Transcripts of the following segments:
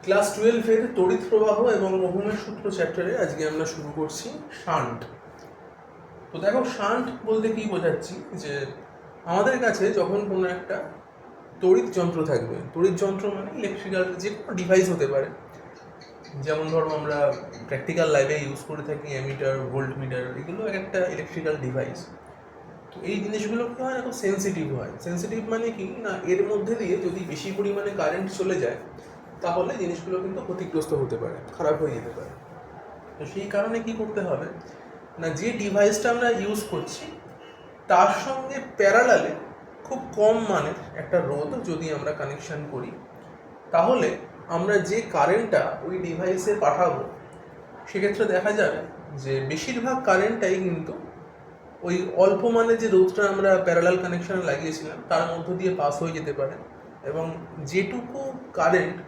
Class 12-এর তড়িৎ প্রবাহ এবং ওহমের সূত্র চ্যাপ্টারে আজকে আমরা শুরু করছি শান্ট। তো দেখো, শান্ট বলতে কি বোঝাচ্ছি, যে আমাদের কাছে যখন কোনো একটা তড়িৎ যন্ত্র থাকবে, তড়িৎ যন্ত্র মানে ইলেকট্রিক্যাল যে কোনো ডিভাইস হতে পারে, যেমন ধরো আমরা প্র্যাকটিক্যাল লাইফে ইউজ করে থাকি অ্যামিটার, ভোল্ট মিটার, এগুলো একটা ইলেকট্রিক্যাল ডিভাইস। তো এই জিনিসগুলো কী হয়, খুব সেন্সিটিভ হয়। সেন্সিটিভ মানে কি না, এর মধ্যে দিয়ে যদি বেশি পরিমাণে কারেন্ট চলে যায় তাহলে জিনিসগুলো কিন্তু ক্ষতিগ্রস্ত হতে পারে, খারাপ হয়ে যেতে পারে। তো সেই কারণে কি করতে হবে না, যে ডিভাইসটা আমরা ইউজ করছি তার সঙ্গে প্যারালালে খুব কম মানের একটা রোধ যদি আমরা কানেকশান করি, তাহলে আমরা যে কারেন্টটা ওই ডিভাইসে পাঠাবো সেক্ষেত্রে দেখা যাবে যে বেশিরভাগ কারেন্টটাই কিন্তু ওই অল্প মানের যে রোধটা আমরা প্যারালাল কানেকশানে লাগিয়েছিলাম তার মধ্য দিয়ে পাস হয়ে যেতে পারে, এবং যেটুকু কারেন্ট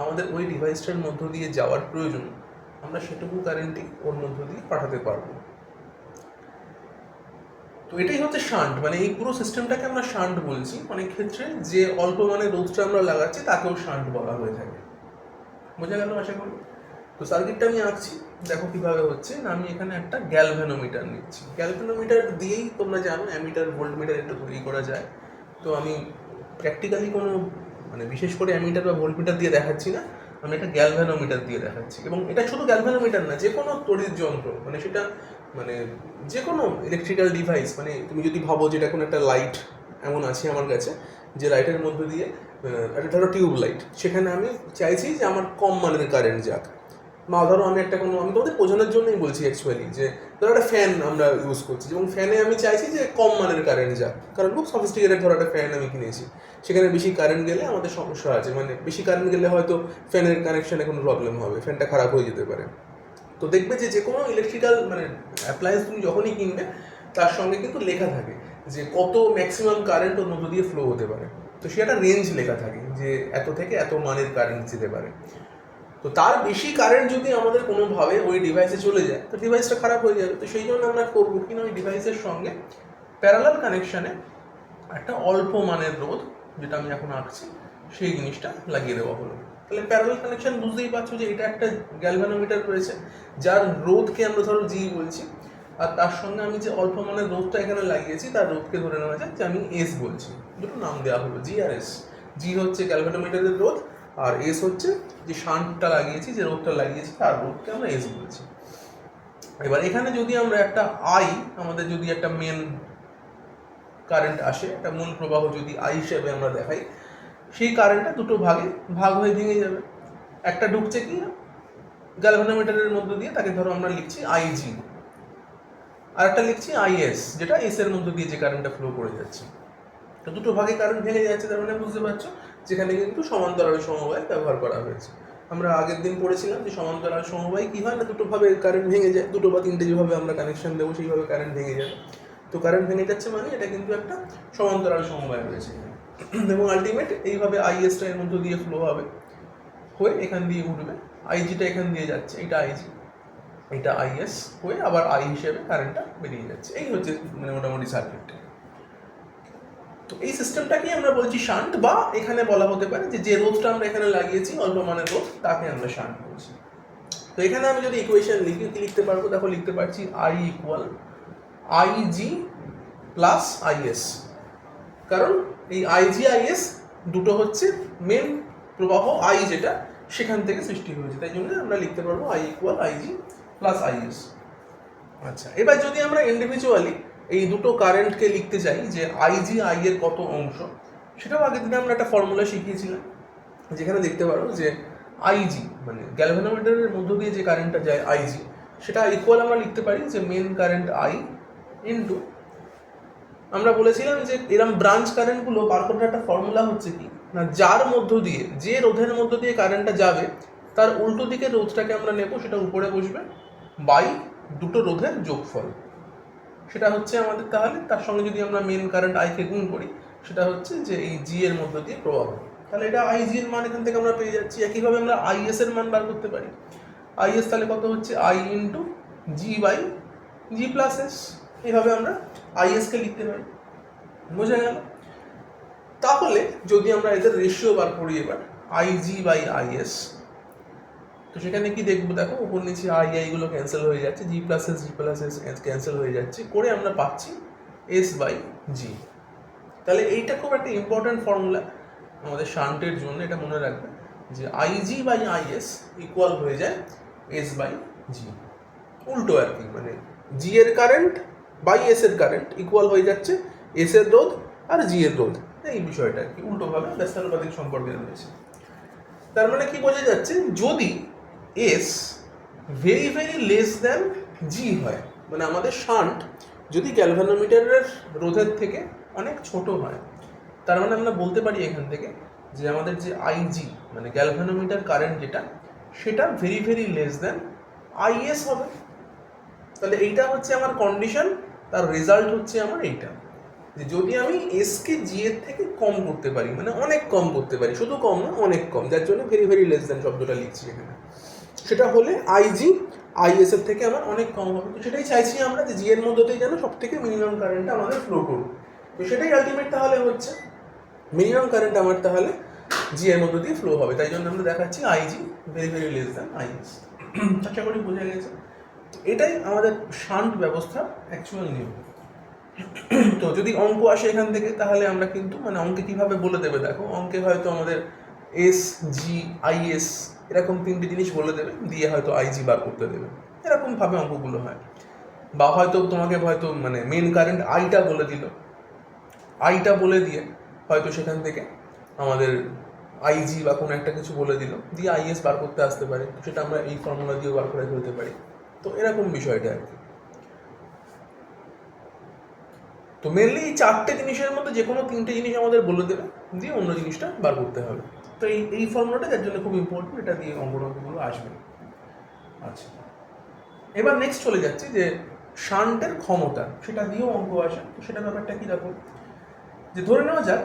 আমাদের ওই ডিভাইসটার মধ্য দিয়ে যাওয়ার প্রয়োজন আমরা সেটুকু কারেন্টই ওর মধ্য দিয়ে পাঠাতে পারবো। তো এটাই হচ্ছে শান্ট, মানে এই পুরো সিস্টেমটাকে আমরা শান্ট বলছি। অনেক ক্ষেত্রে যে অল্প মানের রোধটা আমরা লাগাচ্ছি তাকেও শান্ট বলা হয়ে থাকে। বোঝা গেল আশা করি? তো সার্কিটটা আমি আঁকছি, দেখো কিভাবে হচ্ছে না। আমি এখানে একটা গ্যালভ্যানোমিটার নিচ্ছি। গ্যালভ্যানোমিটার দিয়েই তোমরা জানো অ্যামিটার, ভোল্ট মিটার এটা তৈরি করা যায়। তো আমি প্র্যাকটিক্যালি কোনো মানে বিশেষ করে অ্যামিটার বা ভোল্ট মিটার দিয়ে দেখাচ্ছি না, আমি একটা গ্যালভ্যানোমিটার দিয়ে দেখাচ্ছি। এবং এটা শুধু গ্যালভ্যানোমিটার না, যে কোনো তড়িৎ যন্ত্র, মানে সেটা মানে যে কোনো ইলেকট্রিক্যাল ডিভাইস, মানে তুমি যদি ভাবো যেটা কোনো একটা লাইট এমন আছে আমার কাছে, যে লাইটের মধ্যে দিয়ে একটা ধরো টিউব লাইট, সেখানে আমি চাইছি যে আমার কম মানের কারেন্ট যাক। বা ধরো আমি তোমাদের বোঝানোর জন্যই বলছি অ্যাকচুয়ালি, যে ধরো একটা ফ্যান আমরা ইউজ করছি এবং ফ্যানে আমি চাইছি যে কম মানের কারেন্ট যাক, কারণ খুব সফিস্টিকেটেড ধরো একটা ফ্যান আমি কিনেছি, সেখানে বেশি কারেন্ট গেলে আমাদের সমস্যা আছে, মানে বেশি কারেন্ট গেলে হয়তো ফ্যানের কানেকশানে কোনো প্রবলেম হবে, ফ্যানটা খারাপ হয়ে যেতে পারে। তো দেখবে যে কোনো ইলেকট্রিক্যাল মানে অ্যাপ্লায়েন্স তুমি যখনই কিনবে তার সঙ্গে কিন্তু লেখা থাকে যে কত ম্যাক্সিমাম কারেন্ট ওর মধ্য দিয়ে ফ্লো হতে পারে। তো সে একটা রেঞ্জ লেখা থাকে যে এত থেকে এত মানের কারেন্ট যেতে পারে। তো তার বেশি কারেন্ট যদি আমাদের কোনোভাবে ওই ডিভাইসে চলে যায় তো ডিভাইসটা খারাপ হয়ে যাবে। তো সেই জন্য আমরা করবো কিনা, ওই ডিভাইসের সঙ্গে প্যারালাল কানেকশানে একটা অল্প মানের রোধ, যেটা আমি এখন আঁকছি, সেই জিনিসটা লাগিয়ে দেওয়া হলো। তাহলে প্যারালাল কানেকশন বুঝতেই পারছো যে এটা একটা গ্যালভানোমিটার রয়েছে যার রোধকে আমরা ধরো জি বলছি, আর তার সঙ্গে আমি যে অল্প মানের রোধটা এখানে লাগিয়েছি তার রোধকে ধরে নেওয়া যায় যে আমি এস বলছি। দুটো নাম দেওয়া হলো, জি আর এস। জি হচ্ছে গ্যালভানোমিটারের রোধ, আর এস হচ্ছে যে শান্টটা লাগিয়েছি, যে রোধটা লাগিয়েছি তার রোধকে আমরা এস বলছি। এবার এখানে যদি আমরা একটা আই, আমাদের যদি একটা মেন কারেন্ট আসে, একটা মূল প্রবাহ যদি আই হিসেবে আমরা দেখাই, সেই কারেন্টটা দুটো ভাগে ভাগ হয়ে ভেঙে যাবে। একটা ঢুকছে কি গ্যালভানোমিটারের মধ্য দিয়ে, তাকে ধরো আমরা লিখছি আইজি, আর একটা লিখছি আইএস, যেটা এস এর মধ্য দিয়ে যে কারেন্টটা ফ্লো করে যাচ্ছে। তো দুটো ভাগে কারেন্ট ভেঙে যাচ্ছে, তার মানে বুঝতে পারছো যেখানে কিন্তু সমান্তরাল সমবায় ব্যবহার করা হয়েছে। আমরা আগের দিন পড়েছিলাম যে সমান্তরাল সমবায় কি হয় না, দুটো ভাবে কারেন্ট ভেঙে যায়, দুটো বা তিনটে যেভাবে আমরা কানেকশন দেবো সেইভাবে কারেন্ট ভেঙে যাবে। তো কারেন্ট ভেঙে যাচ্ছে মানে এটা কিন্তু একটা সমান্তরাল সমবায় রয়েছে এবং আলটিমেট এইভাবে আইএসটা এর মধ্য দিয়ে ফ্লো হবে, হয়ে এখান দিয়ে উঠবে, আইজিটা এখান দিয়ে যাচ্ছে, এটা আইজি, এটা আইএস, হয়ে আবার আই হিসেবে কারেন্টটা বেরিয়ে যাচ্ছে। এই হচ্ছে মানে মোটামুটি সার্কিটটা। তো এই সিস্টেমটাকেই আমরা বলছি শান্ট, বা এখানে বলা হতে পারে যে রোধটা আমরা এখানে লাগিয়েছি অল্প মানের রোধ, তাকে আমরা শান্ট বলছি। তো এখানে আমি যদি ইকুয়েশন লিখি, কি লিখতে পারবো দেখো, লিখতে পারছি I equal IG plus is. কারণ এই আইজি আইএস দুটো হচ্ছে মেন প্রবাহ আই, যেটা সেখান থেকে সৃষ্টি হয়েছে, তাই জন্য আমরা লিখতে পারবো I equal IG plus is. আচ্ছা, এবার যদি আমরা ইন্ডিভিজুয়ালি এই দুটো কারেন্টকে লিখতে চাই যে আইজি আই এর কত অংশ, সেটাও আগের দিনে আমরা একটা ফর্মুলা শিখিয়েছিলাম, যেখানে দেখতে পারো যে আইজি মানে গ্যালভানোমিটারের মধ্য দিয়ে যে কারেন্টটা যায় আইজি, সেটা ইকুয়াল আমরা লিখতে পারি যে মেন কারেন্ট আই ইন্টু, আমরা বলেছিলাম যে এরম ব্রাঞ্চ কারেন্টগুলো বার করার একটা ফর্মুলা হচ্ছে কি না, যার মধ্য দিয়ে, যে রোধের মধ্য দিয়ে কারেন্টটা যাবে তার উল্টো দিকের রোধটাকে আমরা নেব, সেটা উপরে বসবে, বাই দুটো রোধের যোগফল। সেটা হচ্ছে আমাদের, তাহলে তার সঙ্গে যদি আমরা মেন কারেন্ট আইকে গুণ করি, সেটা হচ্ছে যে এই জি এর মধ্য দিয়ে প্রবাহ। তাহলে এটা আইজি এর মান এখান থেকে আমরা পেয়ে যাচ্ছি। একইভাবে আমরা আইএস এর মান বার করতে পারি। আইএস তাহলে কত হচ্ছে, I into G by G plus S. এইভাবে আমরা আইএসকে লিখতে পারি। বোঝা গেল? তাহলে যদি আমরা এদের রেশিও বার করি এবার, আইজি বাই আইএস, তো সেখানে কি দেখবো, দেখো উপর নিচে আই আইগুলো ক্যান্সেল হয়ে যাচ্ছে, জি প্লাস এস ক্যান্সেল হয়ে যাচ্ছে, করে আমরা পাচ্ছি এস বাই জি। তাহলে এইটা খুব একটা ইম্পর্ট্যান্ট ফর্মুলা আমাদের শান্টের জন্য, এটা মনে রাখবে যে আইজি বাই আইএস ইকুয়াল হয়ে যায় এস বাই জি। উল্টো আর কি, মানে জি এর কারেন্ট বাই এস এর কারেন্ট ইকুয়াল হয়ে যাচ্ছে এস এর রোধ আর জি এর রোধ, এই বিষয়টা আর কি উল্টোভাবে ব্যস্তানুপাতিক সম্পর্কে রয়েছে। তার মানে কি বোঝা যাচ্ছে, যদি S very very less than G হয়, মানে আমাদের শান্ট যদি গ্যালভানোমিটারের রোধের থেকে অনেক ছোট হয়, তার মানে আমরা বলতে পারি এখান থেকে যে আমাদের যে আইজি মানে গ্যালভানোমিটার কারেন্ট যেটা, সেটা very very less than is হবে। তাহলে এইটা হচ্ছে আমার কন্ডিশন, তার রেজাল্ট হচ্ছে আমার এইটা, যে যদি আমি এসকে জি এর থেকে কম করতে পারি, মানে অনেক কম করতে পারি, শুধু কম না অনেক কম, যার জন্য ভেরি ভেরি লেস দ্যান শব্দটা লিখছি এখানে, সেটা হলে আইজি আইএস এর থেকে আমার অনেক কম হবে। তো সেটাই চাইছি আমরা, যে জি এর মধ্যে দিয়ে যেন সব থেকে মিনিমাম কারেন্টটা আমাদের ফ্লো করুক। তো সেটাই আলটিমেট তাহলে হচ্ছে মিনিমাম কারেন্ট আমার তাহলে জি এর মধ্যে দিয়ে ফ্লো হবে, তাই জন্য আমরা দেখাচ্ছি IG very very less than IS. আশা করি বোঝা গেছে। এটাই আমাদের শান্ট ব্যবস্থা অ্যাকচুয়াল নিয়ম। তো যদি অঙ্ক আসে এখান থেকে, তাহলে আমরা কিন্তু মানে অঙ্কে কিভাবে বলে দেবে, দেখো অঙ্কে হয়তো আমাদের এস জি আইএস এরকম তিনটে জিনিস বলে দেবে, দিয়ে হয়তো আইজি বার করতে দেবে, এরকমভাবে অঙ্কগুলো হয়। বা হয়তো তোমাকে হয়তো মানে মেন কারেন্ট আইটা বলে দিল, আইটা বলে দিয়ে হয়তো সেখান থেকে আমাদের আইজি বা কোনো একটা কিছু বলে দিল, দিয়ে আইএস বার করতে আসতে পারে, সেটা আমরা এই ফর্মুলা দিয়েও বার করে ফেলতে পারি। তো এরকম বিষয়টা আর কি। তো মেনলি এই চারটে জিনিসের মধ্যে যে কোনো তিনটে জিনিস আমাদের বলে দেবে, দিয়ে অন্য জিনিসটা বার করতে হবে। তো এই ফর্মুলাটা যার জন্য খুব ইম্পর্টেন্ট, এটা দিয়ে অঙ্কগুলো আসবে। আচ্ছা, এবার নেক্সট চলে যাচ্ছে যে শান্টের ক্ষমতা, সেটা দিয়েও অঙ্ক আসে। তো সেটা ব্যাপারটা কি দেখো, যে ধরে নেওয়া যাক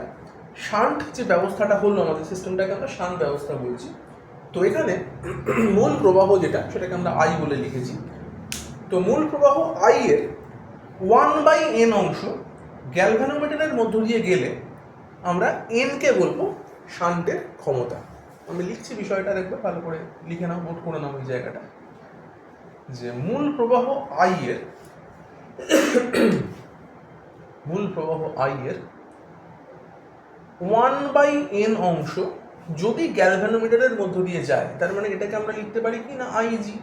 শান্ট যে ব্যবস্থাটা হলো, আমাদের সিস্টেমটাকে আমরা শান্ট ব্যবস্থা বলছি। তো এখানে মূল প্রবাহ যেটা, সেটাকে আমরা আই বলে লিখেছি। তো মূল প্রবাহ আই এর 1/n অংশ গ্যালভানোমিটারের মধ্য দিয়ে গেলে আমরা এনকে বলবো শান্টের ক্ষমতা। আমি লিখছি বিষয়টা, দেখবে ভালো করে লিখে নাও, নোট করে নাও এই জায়গাটা, যে মূল প্রবাহ আই এর 1/n অংশ যদি গ্যালভানোমিটারের মধ্য দিয়ে যায়, তার মানে এটাকে আমরা লিখতে পারি কি না আইজি।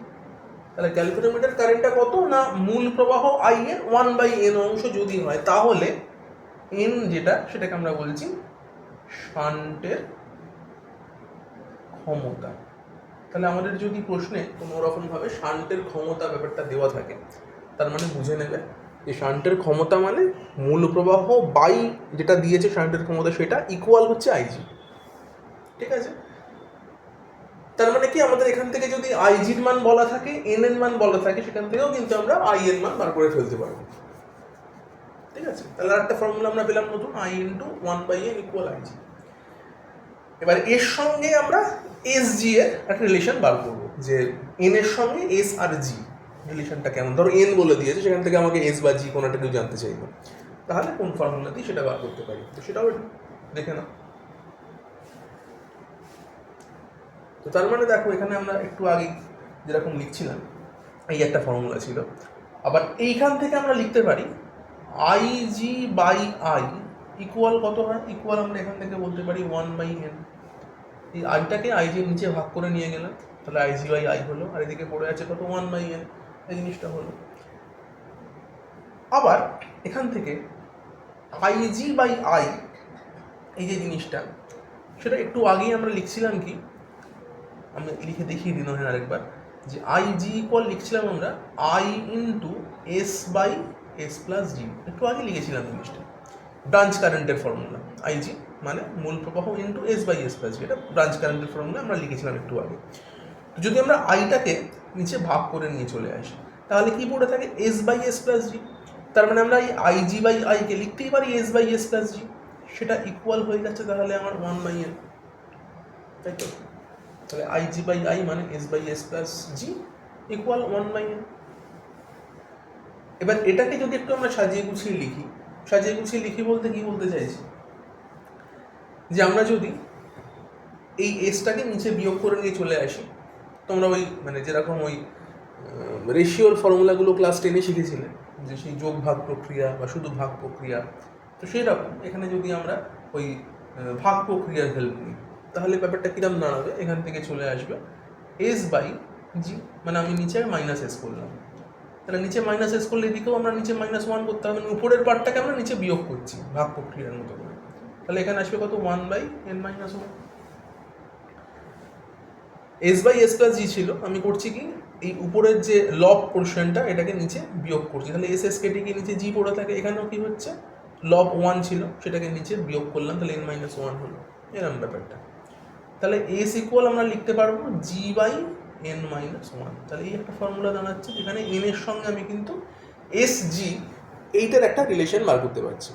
তাহলে গ্যালভানোমিটার কারেন্টটা কত না, মূল প্রবাহ আই এর 1/n অংশ যদি হয়, তাহলে এন যেটা, সেটাকে আমরা বলছি শান্টের ক্ষমতা। তাহলে আমাদের যদি প্রশ্নে কোনো রকমভাবে শান্টের ক্ষমতা ব্যাপারটা দেওয়া থাকে, তার মানে বুঝে নেবে যে শান্টের ক্ষমতা মানে মূল প্রবাহ বাই যেটা দিয়েছে শান্টের ক্ষমতা, সেটা ইকুয়াল হচ্ছে আইজি। ঠিক আছে, তার মানে কি আমাদের এখান থেকে যদি আইজির মান বলা থাকে, এন এর মান বলা থাকে, সেখান থেকেও কিন্তু আমরা আই এর মান বার করে ফেলতে পারবো। ঠিক আছে, তাহলে একটা ফর্মুলা আমরা পেলাম নতুন, I into 1/n equal IG. এবার এর সঙ্গে আমরা এস জি এর একটা রিলেশন বার করবো, যে এন এর সঙ্গে এস আর জি রিলেশনটা কেমন। ধরো এন বলে দিয়েছে, সেখান থেকে আমাকে এস বা জি কোনোটা কেউ জানতে চাইবে, তাহলে কোন ফর্মুলা দিয়ে সেটা বার করতে পারি। তো সেটাও দেখে নাও। তো তার মানে দেখো এখানে আমরা একটু আগে যেরকম লিখছিলাম, এই একটা ফর্মুলা ছিল। আবার এইখান থেকে আমরা লিখতে পারি I G by I equal কত হয়, ইকুয়াল আমরা এখান থেকে বলতে পারি 1/n। এই আইটাকে আইজির নিচে ভাগ করে নিয়ে গেলাম, তাহলে আইজি বাই আই হলো, আর এদিকে পড়ে আছে কত 1/n, এই জিনিসটা হলো। আবার এখান থেকে আইজি বাই আই এই যে জিনিসটা, সেটা একটু আগেই আমরা লিখছিলাম কি, আমি লিখে দেখিয়ে দিন আরেকবার, যে আই জি ইকুয়াল লিখছিলাম আমরা I into S by S plus G, একটু আগে লিখেছিলাম জিনিসটা, ব্রাঞ্চ কারেন্টের ফর্মুলা। আইজি মানে মূল প্রবাহ into S by S plus G, এটা ব্রাঞ্চ কারেন্টের ফর্মুলা আমরা লিখেছিলাম একটু আগে। তো যদি আমরা আইটাকে নিচে ভাগ করে নিয়ে চলে আসি, তাহলে কি পড়ে থাকে এস বাই এস প্লাস জি। তার মানে আমরা এই আইজি বাই আইকে লিখতেই পারি এস বাই এস প্লাস জি, সেটা ইকুয়াল হয়ে যাচ্ছে তাহলে আমার 1/n, তাই তো। তাহলে আইজি বাই আই মানে S by S plus G equal 1/n। এবার এটাকে যদি একটু আমরা সাজিয়ে গুছিয়ে লিখি বলতে কি বলতে চাইছি, যে আমরা যদি এই এসটাকে নিচে বিয়োগ করে নিয়ে চলে আসি, তোমরা ওই মানে যেরকম ওই রেশিওর ফর্মুলাগুলো ক্লাস 10-এ শিখেছিলে, যে সেই যোগ ভাগ প্রক্রিয়া বা শুধু ভাগ প্রক্রিয়া, তো সেই রকম এখানে যদি আমরা ওই ভাগ প্রক্রিয়ার হেল্প নিই তাহলে ব্যাপারটা কিরম দাঁড়াবে, এখান থেকে চলে আসবে এস বাই জি, মানে আমি নিচে মাইনাস এস করলাম, তাহলে নিচে মাইনাস এস করলে এদিকেও আমরা নিচে -1 করতে হবে, উপরের পার্টটাকে আমরা নিচে বিয়োগ করছি ভাগ প্রক্রিয়ার মতো করে, তাহলে এখানে আসবে কত 1/n-1। S by S plus G ছিল, আমি করছি কি এই উপরের যে লব পোর্শনটা এটাকে নিচে বিয়োগ করছি, তাহলে এস এস কেটে কি নিচে জি পড়ে থাকে, এখানেও কি হচ্ছে লব 1 ছিল সেটাকে নিচে বিয়োগ করলাম, তাহলে n-1 হলো, এরকম ব্যাপারটা। তাহলে এস ইকুয়াল আমরা লিখতে পারবো জি বাই n-1, তাহলে এই একটা ফর্মুলা দাঁড়াচ্ছে, যেখানে এন এর সঙ্গে আমি কিন্তু এস জি এইটার একটা রিলেশন বার করতে পারছি।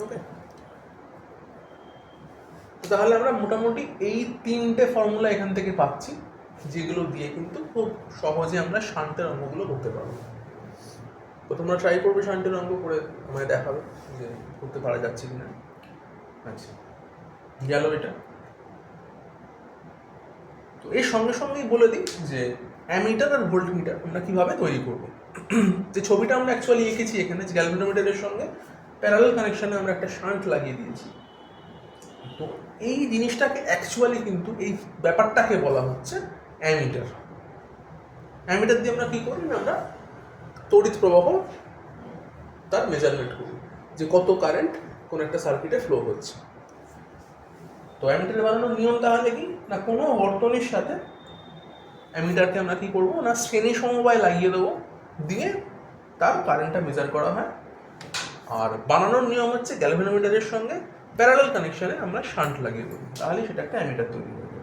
ওকে, তাহলে আমরা মোটামুটি এই 3টে ফর্মুলা এখান থেকে পাচ্ছি, যেগুলো দিয়ে কিন্তু খুব সহজে আমরা শান্তের অঙ্কগুলো করতে পারবো। তো তোমরা ট্রাই করবে শান্তের অঙ্ক করে আমায় দেখাবে যে করতে পারা যাচ্ছে কিনা। আচ্ছা, গেল এটা। তো এর সঙ্গে সঙ্গেই বলে দিই যে অ্যামিটার আর ভোল্টমিটার আমরা কিভাবে তৈরি করব। যে ছবিটা আমরা অ্যাকচুয়ালি এঁকেছি এখানে, যে গ্যালভানোমিটারের সঙ্গে প্যারালাল কানেকশনে আমরা একটা শান্ট লাগিয়ে দিয়েছি। তো এই জিনিসটাকে অ্যাকচুয়ালি কিন্তু এই ব্যাপারটাকে বলা হচ্ছে অ্যামিটার। অ্যামিটার দিয়ে আমরা কী করি না, আমরা তড়িৎ প্রবাহ তার মেজারমেন্ট করি, যে কত কারেন্ট কোনো একটা সার্কিটে ফ্লো হচ্ছে। তো অ্যামিটার বানানোর নিয়ম তাহলে কি না, কোনো বর্তনীর সাথে অ্যামিটারকে আমরা কী করবো না শ্রেণী সমবায় লাগিয়ে দেবো, দিয়ে তার কারেন্টটা মেজার করা হয়। আর বানানোর নিয়ম হচ্ছে গ্যালভানোমিটারের সঙ্গে প্যারালাল কানেকশনে আমরা শান্ট লাগিয়ে দেবো, তাহলে সেটা একটা অ্যামিটার তৈরি হয়ে যাবে।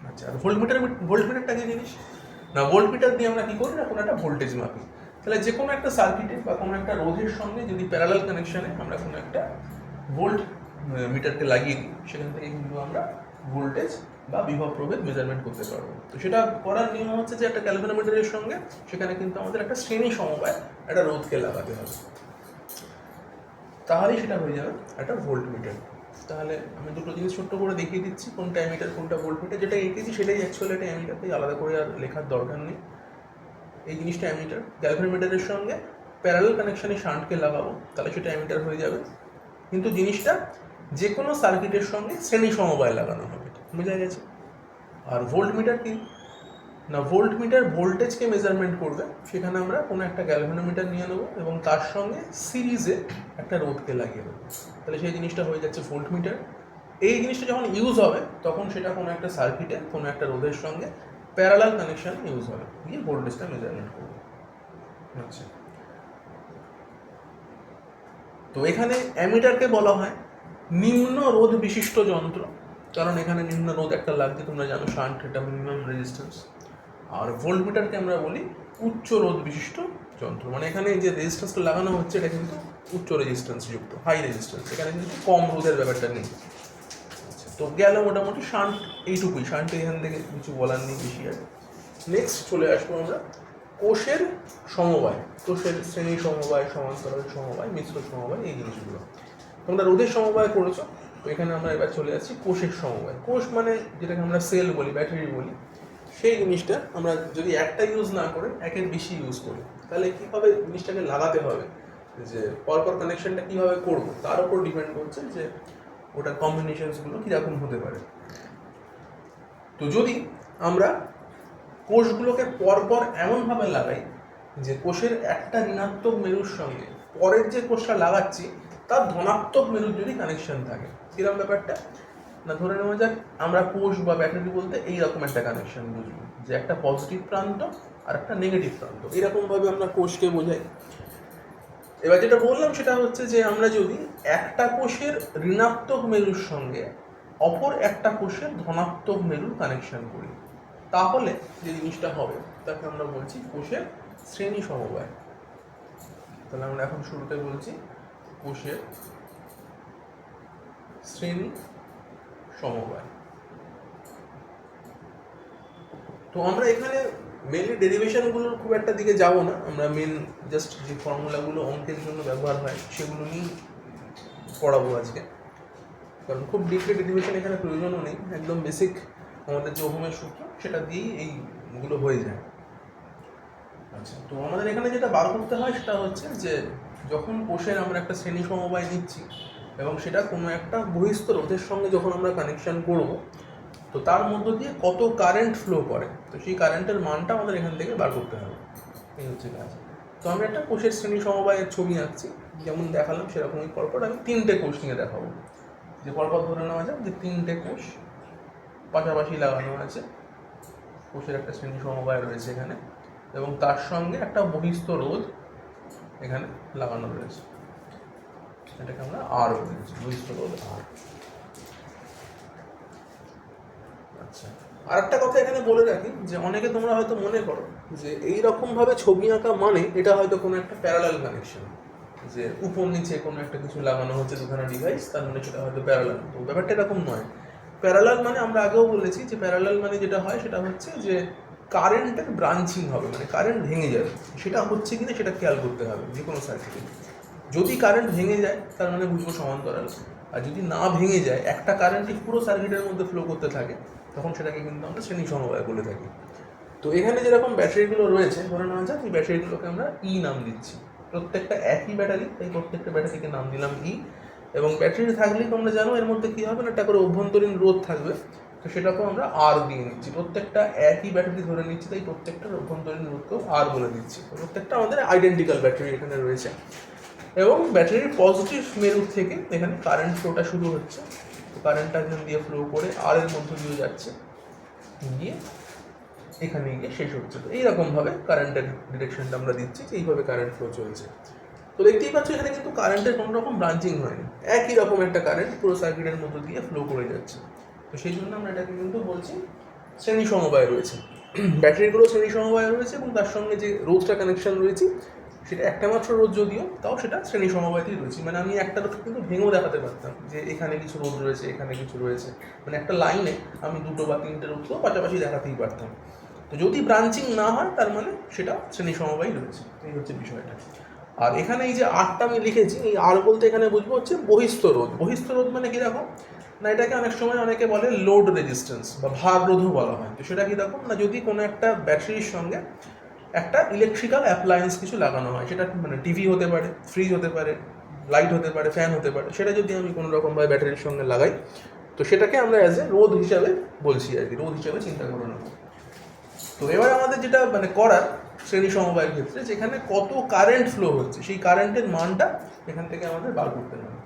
আচ্ছা, আর ভোল্টমিটারটা কি জিনিস না, ভোল্টমিটার দিয়ে আমরা কী করি না কোনো একটা ভোল্টেজ মাপি। তাহলে যে কোনো একটা সার্কিটে বা কোনো একটা রোধের সঙ্গে যদি প্যারালাল কানেকশনে আমরা কোনো একটা ভোল্ট মিটারকে লাগিয়ে দিই, সেখান থেকে কিন্তু আমরা ভোল্টেজ বা বিভব প্রভেদ মেজারমেন্ট করতে পারবো। তো সেটা করার নিয়ম হচ্ছে যে একটা গ্যালভানোমিটারের সঙ্গে সেখানে কিন্তু আমাদের একটা শ্রেণী সমবায় একটা রোধকে লাগাতে হবে, তাহলেই সেটা হয়ে যাবে একটা ভোল্টমিটার। তাহলে আমি দুটো জিনিস ছোট্ট করে দেখিয়ে দিচ্ছি, কোনটা অ্যামিটার কোনটা ভোল্টমিটার। যেটা এঁকেছি সেটাই অ্যাকচুয়ালি একটা অ্যামিটার, তাই আলাদা করে আর লেখার দরকার নেই। এই জিনিসটা অ্যামিটার, গ্যালভানোমিটারের সঙ্গে প্যারালাল কানেকশনে শান্টকে লাগাবো, তাহলে সেটা অ্যামিটার হয়ে যাবে। কিন্তু জিনিসটা যে কোনো সার্কিটের সঙ্গে শ্রেণী সমবায় লাগানো হবে, বোঝা গেছে। আর ভোল্টমিটার কি না, ভোল্টমিটার ভোল্টেজকে মেজারমেন্ট করবে, সেখানে আমরা কোনো একটা গ্যালভানোমিটার নিয়ে নেবো এবং তার সঙ্গে সিরিজে একটা রোধকে লাগিয়ে দেবো, তাহলে সেই জিনিসটা হয়ে যাচ্ছে ভোল্টমিটার। এই জিনিসটা যখন ইউজ হবে তখন সেটা কোনো একটা সার্কিটে কোনো একটা রোধের সঙ্গে প্যারালাল কানেকশন ইউজ হবে, দিয়ে ভোল্টেজটা মেজারমেন্ট করবে। আচ্ছা, তো এখানে অ্যামিটারকে বলা হয় নিম্ন রোধ বিশিষ্ট যন্ত্র, কারণ এখানে নিম্ন রোধ একটা লাগছে, তোমরা জানো শান্ট এটা মিনিমাম রেজিস্ট্যান্স। আর ভোল্টমিটারকে আমরা বলি উচ্চ রোধ বিশিষ্ট যন্ত্র, মানে এখানে যে রেজিস্ট্যান্সটা লাগানো হচ্ছে এটা কিন্তু উচ্চ রেজিস্ট্যান্স যুক্ত, হাই রেজিস্ট্যান্স, এখানে কিন্তু কম রোধের ব্যাপারটা নেই। তো গেল মোটামুটি শান্ট এইটুকুই, শান্ট এখান থেকে কিছু বলার নেই বেশি। আর নেক্সট চলে আসবো আমরা কোষের সমবায়, কোষের শ্রেণী সমবায়, সমান্তরাল সমবায়, মিশ্র সমবায়, এই জিনিসগুলো তোমরা রোধের সমবায় করেছো। তো এখানে আমরা এবার চলে যাচ্ছি কোষের সমবায়। কোষ মানে যেটাকে আমরা সেল বলি, ব্যাটারি বলি, সেই জিনিসটা আমরা যদি একটা ইউজ না করে একের বেশি ইউজ করি, তাহলে কীভাবে জিনিসটাকে লাগাতে হবে, যে পরপর কানেকশনটা কীভাবে করবো তার উপর ডিপেন্ড করছে যে ওটার কম্বিনেশনসগুলো কীরকম হতে পারে। তো যদি আমরা কোষগুলোকে পরপর এমনভাবে লাগাই যে কোষের একটা ঋণাত্মক মেরুর সঙ্গে পরের যে কোষটা লাগাচ্ছি তার ধনাত্মক মেরুর যদি কানেকশন থাকে, কিরকম ব্যাপারটা না, ধরে নেওয়া যাক আমরা কোষ বা ব্যাটারি বলতে এইরকম একটা কানেকশন বুঝবো, যে একটা পজিটিভ প্রান্ত আর একটা নেগেটিভ প্রান্ত, এরকমভাবে আমরা কোষকে বোঝাই। এবার যেটা বললাম সেটা হচ্ছে যে আমরা যদি একটা কোষের ঋণাত্মক মেরুর সঙ্গে অপর একটা কোষের ধনাত্মক মেরুর কানেকশন করি, তাহলে যে জিনিসটা হবে তাকে আমরা বলছি কোষের শ্রেণী সমবায়। তাহলে আমরা এখন শুরুতে বলছি কোষের শ্রেণী সমবায়। তো আমরা এখানে মেনলি ডেরিভেশনগুলোর খুব একটা দিকে যাব না, আমরা মেন জাস্ট যে ফর্মুলাগুলো অঙ্কের জন্য ব্যবহার হয় সেগুলো নিয়েই পড়াবো আজকে, কারণ খুব ডিপলি ডেরিভেশন এখানে প্রয়োজনও নেই, একদম বেসিক আমাদের যে ওহমের সূত্র সেটা দিয়েই এইগুলো হয়ে যায়। আচ্ছা, তো আমাদের এখানে যেটা বার করতে হয় সেটা হচ্ছে যে যখন কোষের আমরা একটা শ্রেণী সমবায় নিচ্ছি এবং সেটা কোনো একটা বহিস্থ রোধের সঙ্গে যখন আমরা কানেকশন করব, তো তার মধ্য দিয়ে কত কারেন্ট ফ্লো করে, তো সেই কারেন্টের মানটা আমাদের এখান থেকে বার করতে হবে। এই হচ্ছে কাজ। তো আমরা একটা কোষের শ্রেণী সমবায়ের ছবি আঁকছি, যেমন দেখালাম সেরকমই পরপর আমি 3টে কোষ নিয়ে দেখাবো। যে পরপর ধরে নেওয়া যাক যে 3টে কোষ পাশাপাশি লাগানো আছে, কোষের একটা শ্রেণী সমবায় রয়েছে এখানে, এবং তার সঙ্গে একটা বহিস্থ রোধ এখানে লাগানো রয়েছে, এটাকে আমরা আর বলেছি, বহিস্থ রোধ আর। আচ্ছা, আর একটা কথা এখানে বলে রাখি যে অনেকে তোমরা হয়তো মনে করো যে এইরকম ভাবে ছবি আঁকা মানে এটা হয়তো কোনো একটা প্যারালাল কানেকশন, যে উপর নিচে কোনো একটা কিছু লাগানো হচ্ছে দুখানা ডিভাইস, তার মানে সেটা হয়তো প্যারালাল। তো ব্যাপারটা এরকম নয়। প্যারালাল মানে আমরা আগেও বলেছি যে প্যারালাল মানে যেটা হয় সেটা হচ্ছে যে কারেন্টের ব্রাঞ্চিং হবে, মানে কারেন্ট ভেঙে যাবে। সেটা হচ্ছে কিনা সেটা খেয়াল করতে হবে যে কোনো সার্কিটে। যদি কারেন্ট ভেঙে যায় তার মানে বুঝবো সমান্তরাল, আর যদি না ভেঙে যায় একটা কারেন্টই পুরো সার্কিটের মধ্যে ফ্লো করতে থাকে, তখন সেটাকে কিন্তু আমরা শ্রেণী সমবায় বলে থাকি। তো এখানে যেরকম ব্যাটারিগুলো রয়েছে, ধরে নেওয়া যাক এই ব্যাটারিগুলোকে আমরা ই নাম দিচ্ছি। প্রত্যেকটা একই ব্যাটারি, তাই প্রত্যেকটা ব্যাটারিকে নাম দিলাম ই। এবং ব্যাটারি থাকলেই তোমরা জানো এর মধ্যে কী হবে না, একটা করে অভ্যন্তরীণ রোধ থাকবে, তো সেটাকেও আমরা আর দিয়ে নিচ্ছি। প্রত্যেকটা একই ব্যাটারি ধরে নিচ্ছি, তাই প্রত্যেকটার অভ্যন্তরীণ রোধকেও আর বলে দিচ্ছি। প্রত্যেকটা আমাদের আইডেন্টিক্যাল ব্যাটারি এখানে রয়েছে। এবং ব্যাটারির পজিটিভ মেরু থেকে এখানে কারেন্ট ফ্লোটা শুরু হচ্ছে, তো কারেন্টটা এখান দিয়ে ফ্লো করে আর এর মধ্য দিয়ে যাচ্ছে, গিয়ে এখানে গিয়ে শেষ হচ্ছে। তো এইরকমভাবে কারেন্টের ডিরেকশনটা আমরা দিচ্ছি যে এইভাবে কারেন্ট ফ্লো চলছে। তো দেখতেই পাচ্ছ এখানে কিন্তু কারেন্টের কোনো রকম ব্রাঞ্চিং হয়নি, একই রকম একটা কারেন্ট পুরো সার্কিটের মধ্য দিয়ে ফ্লো করে যাচ্ছে। তো সেই জন্য আমরা এটাকে কিন্তু বলছি শ্রেণী সমবায় রয়েছে। ব্যাটারিগুলো শ্রেণী সমবায় রয়েছে এবং তার সঙ্গে যে রোধটা কানেকশন রয়েছে সেটা একটা মাত্র রোধ, যদিও তাও সেটা শ্রেণী সমবায়তেই রয়েছে। মানে আমি একটা রোধ কিন্তু ভেঙেও দেখাতে পারতাম যে এখানে কিছু রোধ রয়েছে, এখানে কিছু রয়েছে, মানে একটা লাইনে আমি 2 বা 3টে রোধকেও পাশাপাশি দেখাতেই পারতাম। তো যদি ব্রাঞ্চিং না হয় তার মানে সেটা শ্রেণী সমবায় রয়েছে, এই হচ্ছে বিষয়টা। আর এখানে এই যে আরটা আমি লিখেছি, এই আর বলতে এখানে বুঝবো হচ্ছে বহিস্থ রোধ। বহিস্থ রোধ মানে কীরকম না, এটাকে অনেক সময় অনেকে বলে লোড রেজিস্ট্যান্স বা ভার রোধও বলা হয়। তো সেটা কীরকম না, যদি কোনো একটা ব্যাটারির সঙ্গে একটা ইলেকট্রিক্যাল অ্যাপ্লায়েন্স কিছু লাগানো হয়, সেটা মানে টিভি হতে পারে, ফ্রিজ হতে পারে, লাইট হতে পারে, ফ্যান হতে পারে, সেটা যদি আমি কোনো রকমভাবে ব্যাটারির সঙ্গে লাগাই, তো সেটাকে আমরা অ্যাজ এ রোধ হিসাবে বলছি আর কি, রোধ হিসাবে চিন্তা করে নেব। তো এবার আমাদের যেটা মানে করার শ্রেণী সমবায়ের ক্ষেত্রে, যেখানে কত কারেন্ট ফ্লো হচ্ছে সেই কারেন্টের মানটা এখান থেকে আমাদের বার করতে হবে।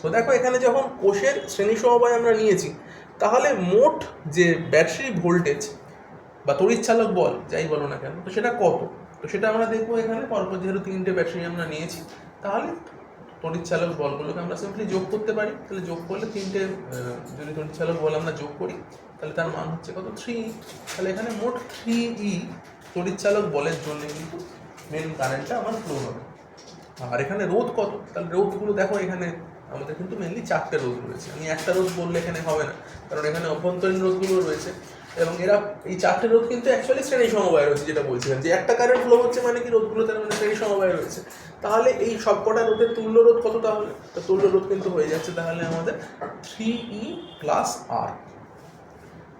তো দেখো এখানে যখন কোষের শ্রেণী সমবায় আমরা নিয়েছি, তাহলে মোট যে ব্যাটারি ভোল্টেজ বা তড়িৎচালক বল যাই বলো না কেন, তো সেটা কত, তো সেটা আমরা দেখবো এখানে পরপর। যেহেতু 3টে ব্যাটারি আমরা নিয়েছি, তাহলে তড়িৎচালক বলগুলোকে আমরা সিম্পলি যোগ করতে পারি। তাহলে যোগ করলে 3টে যদি তড়িৎচালক বল আমরা যোগ করি, তাহলে তার মান হচ্ছে কত, 3। তাহলে এখানে মোট 3E তড়িৎচালক বলের জন্য কিন্তু মেন কারেন্টটা আমার ফ্লো হবে। আর এখানে রোধ কত, তাহলে রোধগুলো দেখো এখানে আমাদের কিন্তু মেনলি 4টে রোধ রয়েছে। আমি একটা রোধ বললে এখানে হবে না, কারণ এখানে অভ্যন্তরীণ রোধগুলো রয়েছে, এবং এরা এই 4টে রোধ কিন্তু অ্যাকচুয়ালি শ্রেণী সমবায় রয়েছে। যেটা বলছিলাম যে একটা কারেন্ট ফ্লো হচ্ছে মানে কি রোধগুলো তার মানে শ্রেণী সমবায় রয়েছে। তাহলে এই সবকটা রোধের তুল্য রোধ কত, তাহলে তো তুল্য রোধ কিন্তু হয়ে যাচ্ছে তাহলে আমাদের 3E প্লাস আর।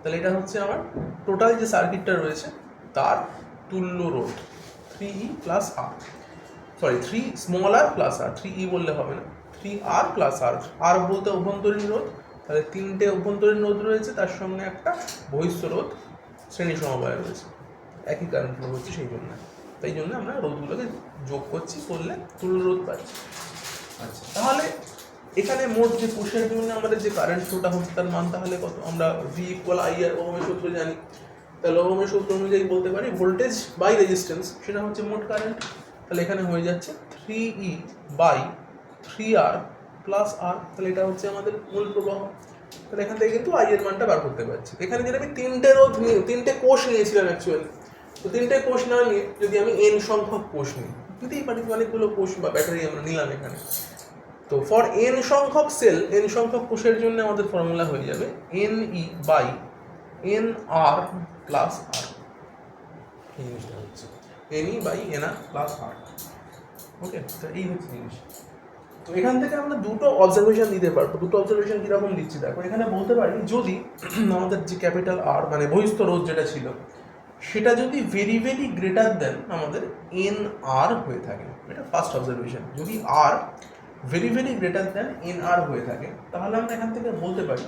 তাহলে এটা হচ্ছে আমার টোটাল যে সার্কিটটা রয়েছে তার তুল্য রোধ 3E প্লাস আর, সরি 3 স্মল আর প্লাস আর, 3E বললে হবে না, 3R প্লাস আর। আর বলতে অভ্যন্তরীণ রোধ, তাহলে 3টে অভ্যন্তরীণ রোধ রয়েছে, তার সঙ্গে একটা বহিঃস্থ রোধ শ্রেণী সমবায় রয়েছে, একই কারেন্ট ফ্লো হচ্ছে সেই জন্য। তাই জন্য আমরা রোধগুলোকে যোগ করছি, করলে তুল্য রোধ পাচ্ছি। আচ্ছা, তাহলে এখানে মোট যে কোষের জন্য আমাদের যে কারেন্ট ফ্লোটা হচ্ছে তার মান তাহলে কত, আমরা V ইকুয়াল I আর ওহমের সূত্র জানি। তাহলে ওহমের সূত্র অনুযায়ী বলতে পারি ভোল্টেজ বাই রেজিস্ট্যান্স, সেটা হচ্ছে মোট কারেন্ট। তাহলে এখানে হয়ে যাচ্ছে 3E বাই 3R প্লাস আর। তাহলে এটা হচ্ছে আমাদের মূল প্রবাহ। তাহলে এখান থেকে কিন্তু I এর মানটা বার করতে পারছি। এখানে যেটা আমি 3টে রোধ নিয়ে 3টে কোষ নিয়েছিলাম অ্যাকচুয়ালি, তো 3টে কোষ না নিয়ে যদি আমি n সংখ্যক কোষ নিই, নিতেই পারি, অনেকগুলো কোষ বা ব্যাটারি আমরা নিলাম এখানে। তো ফর n সংখ্যক সেল, n সংখ্যক কোষের জন্য আমাদের ফর্মুলা হয়ে যাবে NE বাই NR প্লাস আর। এই জিনিসটা হচ্ছে NE বাই NR প্লাস আর। ওকে, তো এই হচ্ছে জিনিস। তো এখান থেকে আমরা দুটো অবজারভেশন দিতে পারবো। দুটো অবজারভেশন কীরকম দিচ্ছি দেখো, এখানে বলতে পারি যদি আমাদের যে ক্যাপিটাল আর মানে বহিস্থ রোধ যেটা ছিল সেটা যদি ভেরি ভেরি গ্রেটার দেন আমাদের এন আর হয়ে থাকে, এটা ফার্স্ট অবজারভেশন। যদি R very very greater than n R হয়ে থাকে তাহলে আমরা এখান থেকে বলতে পারি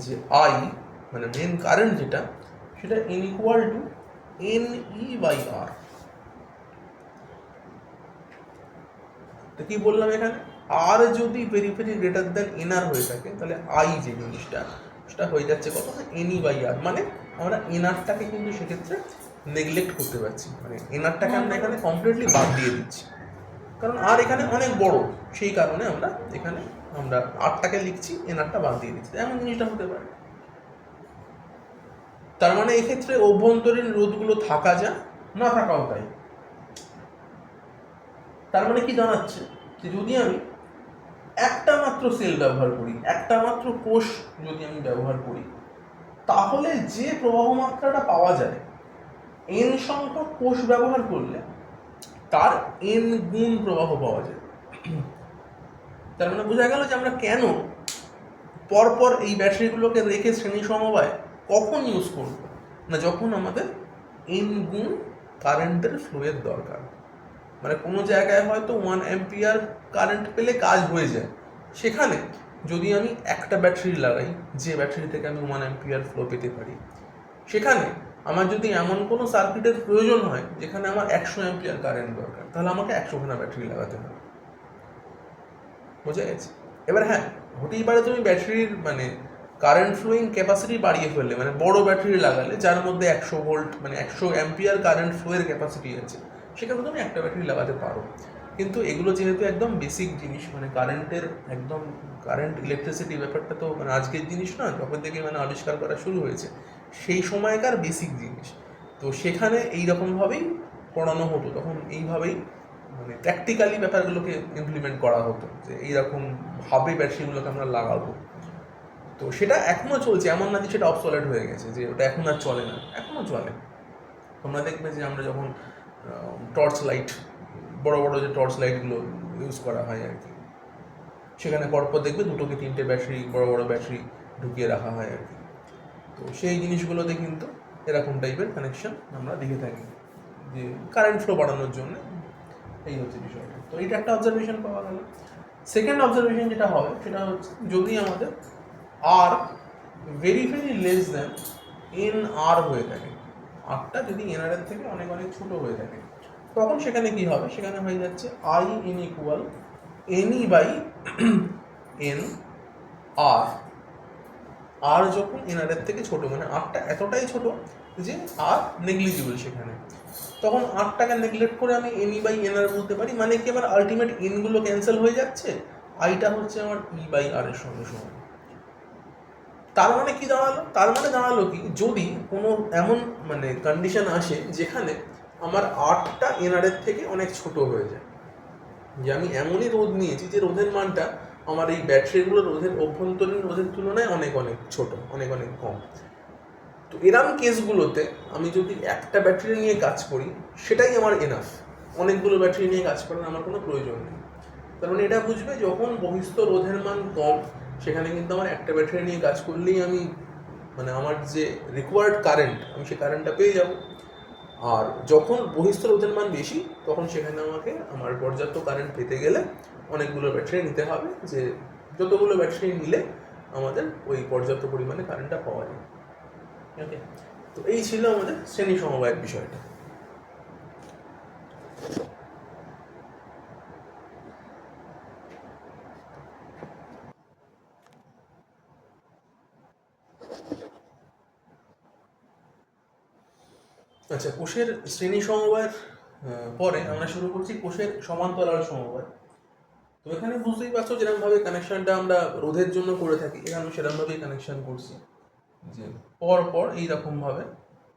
যে আই মানে মেন কারেন্ট যেটা সেটা n equal to n E by R. তো কি বললাম এখানে, আর যদি very very greater than n R হয়ে থাকে তাহলে আই যে জিনিসটা সেটা হয়ে যাচ্ছে কত না এন ই বাই আর। মানে আমরা এন আরটাকে কিন্তু সেক্ষেত্রে নেগলেক্ট করতে পারছি, মানে এন আরটাকে আমরা এখানে কমপ্লিটলি বাদ দিয়ে দিচ্ছি, কারণ আর এখানে অনেক বড়, সেই কারণে আমরা এখানে আমরা আরটাকে লিখছি, এন আরটা বাদ দিয়ে দিচ্ছি। এমন জিনিসটা হতে পারে। তার মানে এক্ষেত্রে অভ্যন্তরীণ রোধগুলো থাকা যা না থাকাও তাই। তার মানে কি জানাচ্ছে যে যদি আমি একটা মাত্র সেল ব্যবহার করি, একটা মাত্র কোষ যদি আমি ব্যবহার করি, তাহলে যে প্রবাহ মাত্রাটা পাওয়া যায় এন সংখ্যক কোষ ব্যবহার করলে তার এন গুণ প্রবাহ পাওয়া যায়। তার মানে বোঝা গেল যে আমরা কেন পরপর এই ব্যাটারিগুলোকে রেখে শ্রেণী সমবায় কখন ইউজ করব না, যখন আমাদের এন গুণ কারেন্টের ফ্লোয়ের দরকার। মানে কোনো জায়গায় হয়তো 1 অ্যাম্পিয়ার কারেন্ট পেলে কাজ হয়ে যায়, সেখানে যদি আমি একটা ব্যাটারি লাগাই যে ব্যাটারি থেকে আমি 1 অ্যাম্পিয়ার ফ্লো পেতে পারি, সেখানে আমার যদি এমন কোনো সার্কিটের প্রয়োজন হয় যেখানে আমার 100 অ্যাম্পিয়ার কারেন্ট দরকার, তাহলে আমাকে 100খানা ব্যাটারি লাগাতে হবে। বোঝা গেছে? এবার হ্যাঁ, হতেই পারে তুমি ব্যাটারির মানে কারেন্ট ফ্লোয়িং ক্যাপাসিটি বাড়িয়ে ফেললে, মানে বড় ব্যাটারি লাগালে যার মধ্যে 100 ভোল্ট মানে 100 অ্যাম্পিয়ার কারেন্ট ফ্লোয়ের ক্যাপাসিটি আছে, সেখানে তুমি একটা ব্যাটারি লাগাতে পারো। কিন্তু এগুলো যেহেতু একদম বেসিক জিনিস, মানে কারেন্টের একদম কারেন্ট ইলেকট্রিসিটি ব্যাপারটা তো মানে আজকের জিনিস না, যখন থেকে মানে আবিষ্কার করা শুরু হয়েছে সেই সময়কার বেসিক জিনিস। তো সেখানে এইরকমভাবেই পড়ানো হতো, তখন এইভাবেই মানে প্র্যাকটিক্যালি ব্যাপারগুলোকে ইমপ্লিমেন্ট করা হতো যে এইরকমভাবে ব্যাটারিগুলোকে আমরা লাগাবো। তো সেটা এখনও চলছে, এমন না যে সেটা অবসলেট হয়ে গেছে যে ওটা এখন আর চলে না, এখনও চলে। তোমরা দেখবে যে আমরা যখন টর্চ লাইট, বড় বড় যে টর্চ লাইটগুলো ইউজ করা হয় আর কি, সেখানে পরপর দেখবে 2 থেকে 3টে ব্যাটারি, বড় বড় ব্যাটারি ঢুকিয়ে রাখা হয় আর কি। তো সেই জিনিসগুলোতে কিন্তু এরকম টাইপের কানেকশন আমরা দেখে থাকি যে কারেন্ট ফ্লো বাড়ানোর জন্য। এই হচ্ছে বিষয়টা। তো এইটা একটা অবজারভেশন পাওয়া গেল। সেকেন্ড অবজারভেশন যেটা হবে সেটা হচ্ছে যদি আমাদের R very very less than n R হয়ে থাকে, আরটা যদি এন আর এর থেকে অনেক অনেক ছোট হয়ে থাকে, তখন সেখানে কি হবে, সেখানে হয়ে যাচ্ছে I n equal n E by n R. আর যখন এন আর এর থেকে ছোট, মানে আরটা এতটাই ছোট যে আর নেগলিজিবল সেখানে, তখন আরটাকে নেগলেক্ট করে আমি এন ই বাই এন আর বলতে পারি। মানে কি আমার আলটিমেট এনগুলো ক্যান্সেল হয়ে যাচ্ছে, আইটা হচ্ছে আমার ই বাই আর এর সঙ্গে সমান। তার মানে কি দাঁড়ালো, তার মানে দাঁড়ালো কি, যদি কোনো এমন মানে কন্ডিশন আসে যেখানে আমার আরটা এন আর এর থেকে অনেক ছোট হয়ে যায়, যে আমি এমনই রোধ নিয়েছি যে রোধের মানটা আমার এই ব্যাটারিগুলো রোধের অভ্যন্তরীণ রোধের তুলনায় অনেক অনেক ছোট, অনেক অনেক কম, তো এরম কেসগুলোতে আমি যদি একটা ব্যাটারি নিয়ে কাজ করি সেটাই আমার এনাফ, অনেকগুলো ব্যাটারি নিয়ে কাজ করার আমার কোনো প্রয়োজন নেই। তার মানে এটা বুঝবে যখন বহিস্থ রোধের মান কম সেখানে কিন্তু আমার একটা ব্যাটারি নিয়ে কাজ করলেই আমি মানে আমার যে রিকোয়ার্ড কারেন্ট আমি সেই কারেন্টটা পেয়ে যাব। আর যখন বহিস্থ রোধের মান বেশি তখন সেখানে আমাকে আমার পর্যাপ্ত কারেন্ট পেতে গেলে অনেকগুলো ব্যাটারি নিতে হবে, যে যতগুলো ব্যাটারি নিলে আমাদের ওই পর্যাপ্ত পরিমাণে কারেন্টটা পাওয়া যায়। ওকে, তো এই ছিল আমাদের শ্রেণী সমবায়ের বিষয়টা। আচ্ছা, কোষের শ্রেণী সমবায়ের পরে আমরা শুরু করছি কোষের সমান্তরাল সমবায়। তো এখানে বুঝতেই পারছো যেরকমভাবে কানেকশনটা আমরা রোধের জন্য করে থাকি, এখানে সেরকমভাবেই কানেকশন করছি, যে পর পর এইরকমভাবে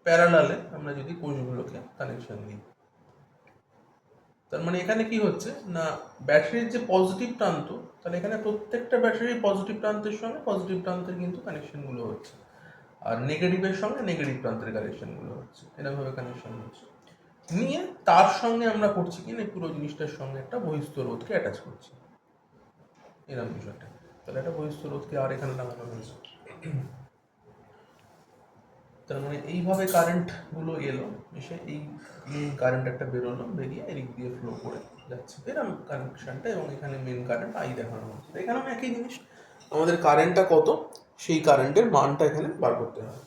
প্যারালালে আমরা যদি কোষগুলোকে কানেকশন দিই। তার মানে এখানে কি হচ্ছে না, ব্যাটারির যে পজিটিভ প্রান্ত, তাহলে এখানে প্রত্যেকটা ব্যাটারির পজিটিভ প্রান্তের সঙ্গে পজিটিভ প্রান্তের কিন্তু কানেকশনগুলো হচ্ছে, আর নেগেটিভের সঙ্গে নেগেটিভ প্রান্তের কানেকশনগুলো হচ্ছে, এরকমভাবে কানেকশন হচ্ছে। নিয়ে তার সঙ্গে আমরা করছি কি না, পুরো জিনিসটার সঙ্গে একটা বহিস্থ রোধকে অ্যাটাচ করছি। এরকম বিষয়টা। তাহলে একটা বহিস্থ রোধকে আর এখানে লাগানো হয়েছে। তার মানে এইভাবে কারেন্টগুলো এলো, এসে এই কারেন্ট একটা বেরোলো, বেরিয়ে এদিক দিয়ে ফ্লো করে যাচ্ছে, এরকম কানেকশনটা। এবং এখানে মেন কারেন্ট আই দেখানো হচ্ছে। এখানেও একই জিনিস, আমাদের কারেন্টটা কত সেই কারেন্টের মানটা এখানে বার করতে হবে।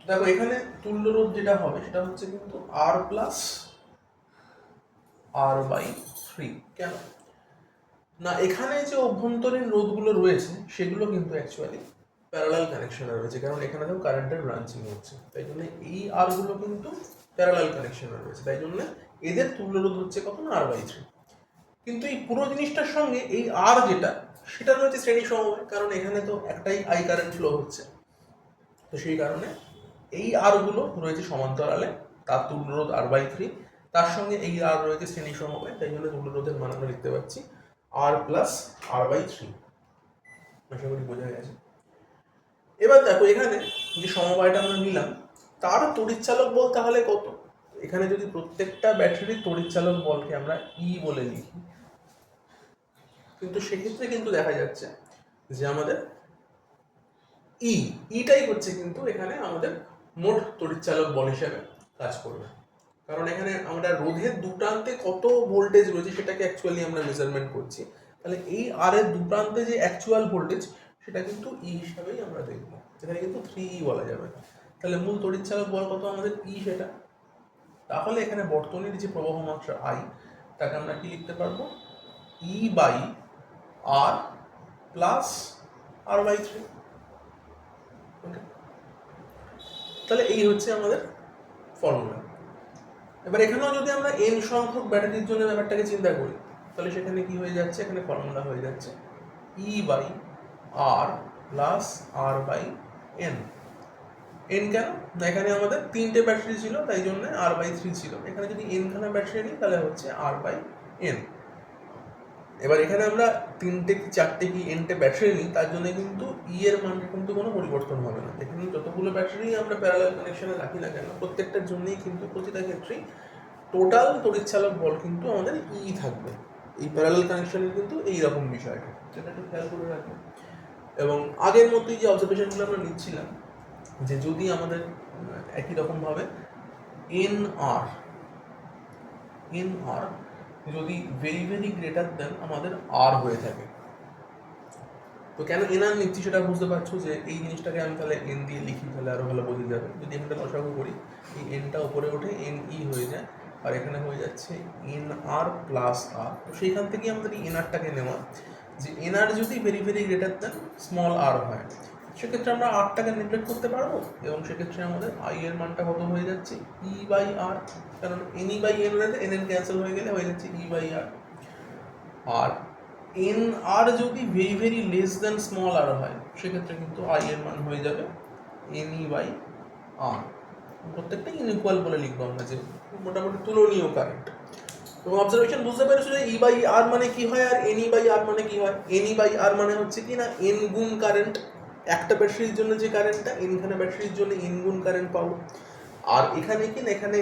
দেখো এখানে তুল্য রোধ যেটা হবে সেটা হচ্ছে কিন্তু আর প্লাস R/3। কেন না, এখানে যে অভ্যন্তরীণ রোধগুলো রয়েছে সেগুলো কিন্তু অ্যাকচুয়ালি প্যারালাল কানেকশনে রয়েছে, কারণ এখানে তো কারেন্টের ব্রাঞ্চিং হচ্ছে, তাই জন্য এই আর গুলো কিন্তু প্যারালাল কানেকশনে রয়েছে, তাই জন্য এদের তুল্য রোধ হচ্ছে কত না R/3। কিন্তু এই পুরো জিনিসটার সঙ্গে এই আর যেটা সেটা রয়েছে শ্রেণী সমবায়, কারণ এখানে তো একটাই আই কারেন্ট ফ্লো হচ্ছে, তো সেই কারণে এই আর গুলো রয়েছে সমান্তরালে, তার তুল্য রোধ R/3, তার সঙ্গে এই আর রয়েছে শ্রেণী সমবায়, তাই জন্য তুল্য রোধের মান আমরা লিখতে পাচ্ছি R প্লাস R/3। আশা করি বোঝা গেছে। এবার দেখো এখানে যে সমবায়টা আমরা নিলাম তার তড়িৎচালক বল তাহলে কত। এখানে যদি প্রত্যেকটা ব্যাটারির তড়িৎচালক বলকে আমরা ই বলে লিখি, কিন্তু সেক্ষেত্রে কিন্তু দেখা যাচ্ছে যে আমাদের ইটাই হচ্ছে কিন্তু এখানে আমাদের মোট তড়িৎচালক বল হিসেবে কাজ করবে, কারণ এখানে আমরা রোধের দুপ্রান্তে কত ভোল্টেজ রয়েছে সেটাকে অ্যাকচুয়ালি আমরা মেজারমেন্ট করছি। তাহলে এই আর এর দুপ্রান্তে যে অ্যাকচুয়াল ভোল্টেজ সেটা কিন্তু ই হিসাবেই আমরা দেখবো, যেখানে কিন্তু 3E বলা যাবে না। তাহলে মূল তড়িৎচালক বল কত আমাদের ই সেটা। তাহলে এখানে বর্তনীর যে প্রবাহ মাত্রা আই, তাকে আমরা কি লিখতে পারবো E/R প্লাস R/3। ওকে, তাহলে এই হচ্ছে আমাদের ফর্মুলা। এবার এখানেও যদি আমরা n সংখ্যক ব্যাটারির জন্য ব্যাপারটাকে চিন্তা করি, তাহলে সেখানে কি হয়ে যাচ্ছে, এখানে ফর্মুলা হয়ে যাচ্ছে E/R প্লাস R/n। n কেন না, এখানে আমাদের 3টে ব্যাটারি ছিল তাই জন্য R/3 ছিল, এখানে যদি n খানা ব্যাটারি নিই তাহলে হচ্ছে R/n। এবার এখানে আমরা 3টে কি 4টে কি nটে ব্যাটারি নিই, তার জন্য কিন্তু ই এর মানের কিন্তু কোনো পরিবর্তন হবে না। এখানে যতগুলো ব্যাটারি আমরা প্যারালাল কানেকশনে রাখি না কেন, প্রত্যেকটার জন্যই কিন্তু প্রতিটা ক্ষেত্রেই টোটাল তড়িৎচালক বল কিন্তু আমাদের ই থাকবে। এই প্যারালাল কানেকশনের কিন্তু এইরকম বিষয়টা, সেটা একটু খেয়াল করে রাখবেন। এবং আগের মতোই যে অবজারভেশনগুলো আমরা নিচ্ছিলাম, যে যদি আমাদের একই রকমভাবে এন আর যদি ভেরি ভেরি গ্রেটার দেন আমাদের আর হয়ে থাকে, তো কেন এন আর নিচ্ছি সেটা বুঝতে পারছো, যে এই জিনিসটাকে আমি তাহলে এন দিয়ে লিখি তাহলে আরো ভালো বোঝা যাবে। যদি এখানটা লসাগু করি, এই এনটা উপরে ওঠে এন ই হয়ে যায়, আর এখানে হয়ে যাচ্ছে এন আর প্লাস আর। তো সেইখান থেকে আমাদের এই এন আরটাকে নেওয়া, যে এন আর যদি very very greater than small r হয়, সেক্ষেত্রে আমরা আরটাকে নেগলেক্ট করতে পারবো, এবং সেক্ষেত্রে আমাদের আই এর মানটা কত হয়ে যাচ্ছে E/R, কারণ NE/N রয়েছে, NN ক্যান্সেল হয়ে গেলে হয়ে যাচ্ছে E/R। আর এন আর যদি very very less than small r হয়, সেক্ষেত্রে কিন্তু আই এর মান হয়ে যাবে NE/R। প্রত্যেকটা ইনইকুয়াল বলে লিখবো আমরা, যে মোটামুটি তুলনীয় কারেন্ট। এবং অবজারভেশন বুঝতে পেরেছো যে E/R মানে কি হয় আর NE/R মানে কি হয়। NE/R মানে হচ্ছে কি না n গুণ কারেন্ট, একটা ব্যাটারির জন্য যে কারেন্টটা n খানা ব্যাটারির জন্য n গুণ কারেন্ট পাবো। আর এখানে কি না, এখানে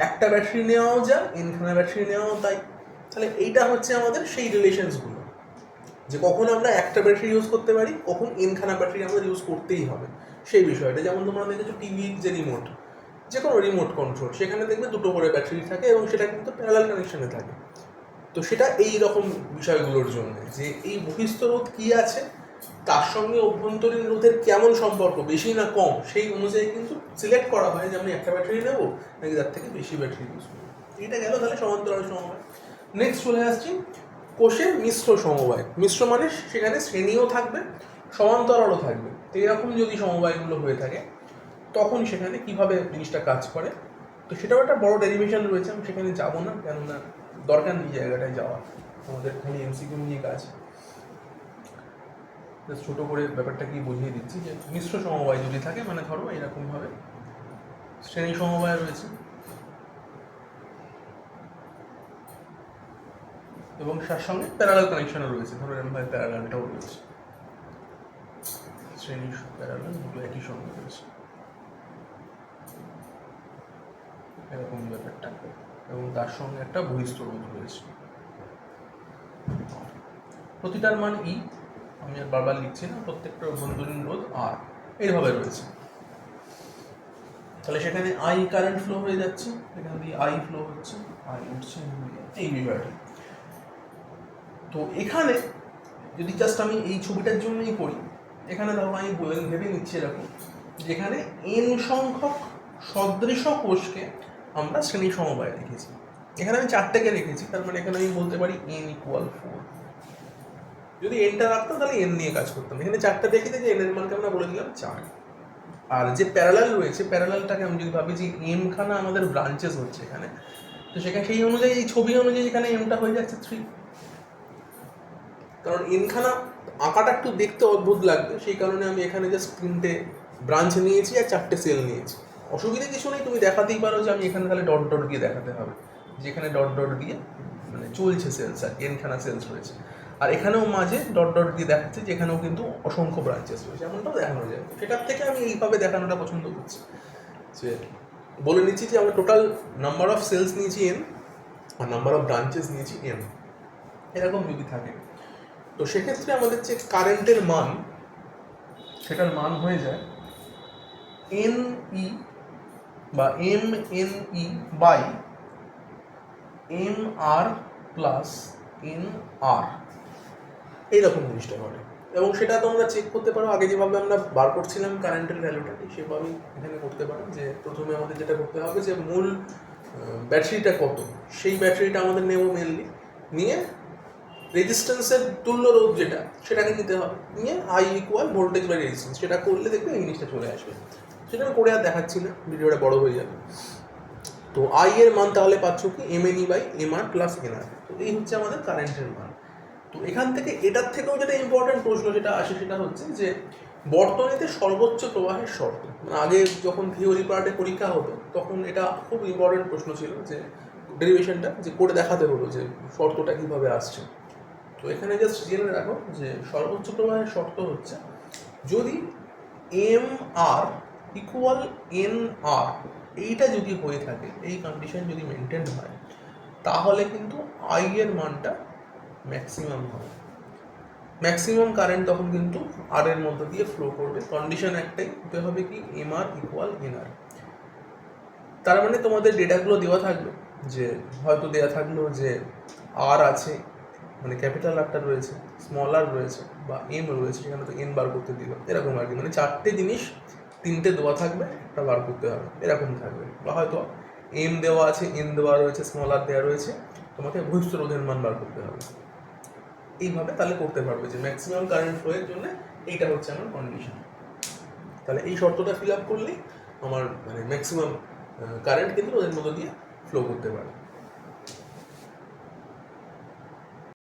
একটা ব্যাটারি নেওয়াও যা n খানা ব্যাটারি নেওয়াও তাই। তাহলে এইটা হচ্ছে আমাদের সেই রিলেশনসগুলো, যে কখন আমরা একটা ব্যাটারি ইউজ করতে পারি, কখন n খানা ব্যাটারি আমাদের ইউজ করতেই হবে সেই বিষয়টা। যেমন তোমরা দেখেছো টিভির যে রিমোট, যে কোনো রিমোট কন্ট্রোল, সেখানে দেখবে দুটো করে ব্যাটারি থাকে এবং সেটা কিন্তু প্যারালাল কানেকশনে থাকে। তো সেটা এই রকম বিষয়গুলোর জন্য, যে এই বহিস্থ রোধ কী আছে, তার সঙ্গে অভ্যন্তরীণ রোধের কেমন সম্পর্ক, বেশি না কম, সেই অনুযায়ী কিন্তু সিলেক্ট করা হয় যে আমি একটা ব্যাটারি নেবো নাকি তার থেকে বেশি ব্যাটারি ইউজ করবো। এটা গেল তাহলে সমান্তরাল সমবায়। নেক্সট চলে আসছি কোষের মিশ্র সমবায়। মিশ্র মানে সেখানে শ্রেণীও থাকবে, সমান্তরালও থাকবে। তো এরকম যদি সমবায়গুলো হয়ে থাকে তখন সেখানে কিভাবে জিনিসটা কাজ করে, তো সেটাও একটা বড় ডেরিভেশন রয়েছে, আমি সেখানে যাবো না, কেননা দরকার নেই জায়গাটায় যাওয়া, আমাদের খালি এমসিকিউ নিয়ে কাজ। ছোটো করে ব্যাপারটা কি বুঝিয়ে দিচ্ছি, যে মিশ্র সমবায় যদি থাকে, মানে ধরো এরকমভাবে শ্রেণী সমবায় রয়েছে এবং তার সঙ্গে প্যারালাল কানেকশনও রয়েছে, ধরো এরকমভাবে প্যারালালটাও রয়েছে, শ্রেণী প্যারালাল দুটো একই সঙ্গে রয়েছে, এরকম ব্যাপারটা, এবং তার সঙ্গে একটা বহিস্থ রোধ রয়েছে। প্রতিটার মান ই, আমি আর বারবার লিখছি না, প্রত্যেকটার অভ্যন্তরীণ রোধ আর এইভাবে রয়েছে। তাহলে সেখানে আই কারেন্ট ফ্লো হয়ে যাচ্ছে, এখানে দিয়ে আই ফ্লো হচ্ছে, আই উঠছে, এই বিষয়টা। তো এখানে যদি জাস্ট আমি এই ছবিটার জন্যই করি, এখানে ধরো আমি ভেবে নিচ্ছি এরকম, যেখানে এন সংখ্যক সদৃশ কোষকে আমরা শ্রেণী সমবায়ে রেখেছি। এখানে আমি 4টেকে রেখেছি, তার মানে এখানে আমি বলতে পারি n = 4। যদি এনটা রাখতাম তাহলে এন নিয়ে কাজ করতাম। এখানে 4টা দেখি যে এন এর মানকে আমরা বলে দিলাম 4। আর যে প্যারালাল রয়েছে, প্যারালালটাকে আমি যদি ভাবি যে এম খানা আমাদের ব্রাঞ্চেস হচ্ছে এখানে, তো সেখানে সেই অনুযায়ী এই ছবি অনুযায়ী এখানে এমটা হয়ে যাচ্ছে 3। কারণ এনখানা আঁকাটা একটু দেখতে অদ্ভুত লাগবে, সেই কারণে আমি এখানে জাস্ট 3টে ব্রাঞ্চ নিয়েছি আর 4টে সেল নিয়েছি। অসুবিধা কিছু নেই, তুমি দেখাতেই পারো যে আমি এখানে তাহলে ডট ডট দিয়ে দেখাতে হবে, যেখানে ডট ডট দিয়ে মানে চলছে সেলস, আর এনখানা সেলস রয়েছে। আর এখানেও মাঝে ডট ডট দিয়ে দেখাচ্ছে যে এখানেও কিন্তু অসংখ্য ব্রাঞ্চেস রয়েছে, এমনটাও দেখানো যায়। সেটার থেকে আমি এইভাবে দেখানোটা পছন্দ করছি, যে বলে নিচ্ছি যে আমরা টোটাল নাম্বার অফ সেলস নিয়েছি এন আর নাম্বার অফ ব্রাঞ্চেস নিয়েছি এন, এরকম যদি থাকে, তো সেক্ষেত্রে আমাদের যে কারেন্টের মান, সেটার মান হয়ে যায় এন ই বা m n E by m R plus n R, এইরকম জিনিসটা ঘটে। এবং সেটা তোমরা চেক করতে পারো, আগে যেভাবে আমরা বার করছিলাম কারেন্টের ভ্যালুটা, সেভাবেই এখানে করতে পারো। যে প্রথমে আমাদের যেটা করতে হবে যে মূল ব্যাটারিটা কত, সেই ব্যাটারিটা আমাদের নেব মেনলি, নিয়ে রেজিস্ট্যান্সের তুল্য রোধ যেটা, সেটাকে নিতে হবে, নিয়ে আই = ভোল্টেজ বাই রেজিস্ট্যান্স, সেটা করলে দেখবে এই জিনিসটা চলে আসবে। সেটা আমি করে আর দেখাচ্ছি না, ভিডিওটা বড় হয়ে যাবে। তো আই এর মান তাহলে পাচ্ছ কি mne/mr প্লাস nr। তো এই হচ্ছে আমাদের কারেন্টের মান। তো এখান থেকে এটার থেকেও যেটা ইম্পর্টেন্ট প্রশ্ন যেটা আসে, সেটা হচ্ছে যে বর্তনীতে সর্বোচ্চ প্রবাহের শর্ত। মানে আগে যখন থিওরি পার্টে পরীক্ষা হতো তখন এটা খুব ইম্পর্টেন্ট প্রশ্ন ছিল, যে ডেরিভেশনটা যে করে দেখাতে হলো যে শর্তটা কীভাবে আসছে। তো এখানে জাস্ট জেনে রাখো যে সর্বোচ্চ প্রবাহের শর্ত হচ্ছে যদি mr = nr, এইটা যদি হয়ে থাকে, এই কন্ডিশন যদি মেনটেন হয়, তাহলে কিন্তু আই এর মানটা ম্যাক্সিমাম হবে। ম্যাক্সিমাম কারেন্ট তখন কিন্তু আর এর মধ্যে দিয়ে ফ্লো করবে। কন্ডিশন একটাই হতে হবে কি mr = nr। তার মানে তোমাদের ডেটাগুলো দেওয়া থাকবে, যে হয়তো দেওয়া থাকলো যে আর আছে, মানে ক্যাপিটাল আরটা রয়েছে, স্মল আর রয়েছে, বা এম রয়েছে, সেখানে তো এন বার করতে দিল, এরকম আর কি। মানে 4টে জিনিস, 3টে দেওয়া থাকবে, একটা বার করতে হবে, এরকম থাকবে। বা হয়তো এম দেওয়া আছে, এন দেওয়া রয়েছে, স্মল আর দেওয়া রয়েছে, তোমাকে বহিঃস্থ রোধের মান বার করতে হবে। এইভাবে তাহলে করতে পারবে যে ম্যাক্সিমাম কারেন্ট ফ্লোয়ের জন্য এইটা হচ্ছে আমার কন্ডিশন। তাহলে এই শর্তটা ফিল আপ করলেই আমার মানে ম্যাক্সিমাম কারেন্ট কিন্তু ওদের মধ্যে দিয়ে ফ্লো করতে পারে।